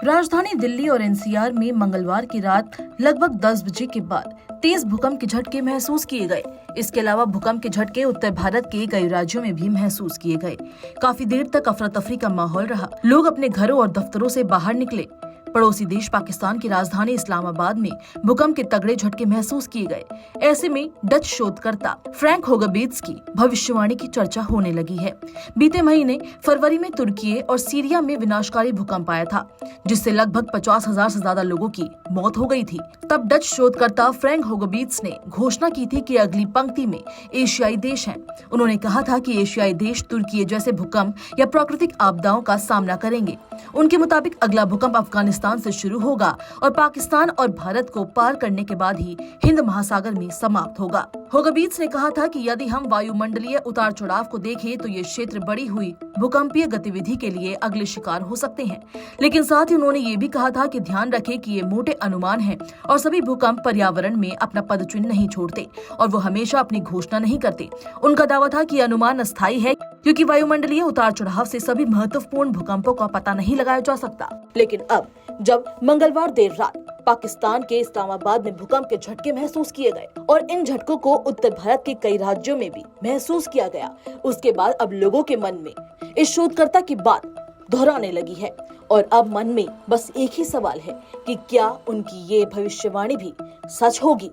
राजधानी दिल्ली और एनसीआर में मंगलवार की रात लगभग 10 बजे के बाद तेज भूकंप के झटके महसूस किए गए। इसके अलावा भूकंप के झटके उत्तर भारत के कई राज्यों में भी महसूस किए गए। काफी देर तक अफरा तफरी का माहौल रहा। लोग अपने घरों और दफ्तरों से बाहर निकले। पड़ोसी देश पाकिस्तान की राजधानी इस्लामाबाद में भूकंप के तगड़े झटके महसूस किए गए। ऐसे में डच शोधकर्ता फ्रैंक होगबीट्स की भविष्यवाणी की चर्चा होने लगी है। बीते महीने फरवरी में तुर्की और सीरिया में विनाशकारी भूकंप आया था, जिससे लगभग 50,000 से ज्यादा लोगों की मौत हो गई थी। तब डच शोधकर्ता फ्रैंक होगबीट्स ने घोषणा की थी कि अगली पंक्ति में एशियाई देश हैं। उन्होंने कहा था कि एशियाई देश तुर्की जैसे भूकंप या प्राकृतिक आपदाओं का सामना करेंगे। उनके मुताबिक अगला भूकंप अफगानिस्तान से शुरू होगा और पाकिस्तान और भारत को पार करने के बाद ही हिंद महासागर में समाप्त होगा। होगबीट्स ने कहा था कि यदि हम वायुमंडलीय उतार चढ़ाव को देखें तो ये क्षेत्र बढ़ी हुई भूकंपीय गतिविधि के लिए अगले शिकार हो सकते हैं। लेकिन साथ ही उन्होंने ये भी कहा था कि ध्यान रखें कि ये मोटे अनुमान हैं और सभी भूकंप पर्यावरण में अपना पदचिन्ह नहीं छोड़ते और वो हमेशा अपनी घोषणा नहीं करते। उनका दावा था कि अनुमान अस्थायी है क्योंकि वायुमंडलीय उतार चढ़ाव से सभी महत्वपूर्ण भूकंपों का पता नहीं लगाया जा सकता। लेकिन अब जब मंगलवार देर रात पाकिस्तान के इस्लामाबाद में भूकंप के झटके महसूस किए गए और इन झटकों को उत्तर भारत के कई राज्यों में भी महसूस किया गया, उसके बाद अब लोगों के मन में इस शोधकर्ता की बात दोहराने लगी है और अब मन में बस एक ही सवाल है कि क्या उनकी ये भविष्यवाणी भी सच होगी।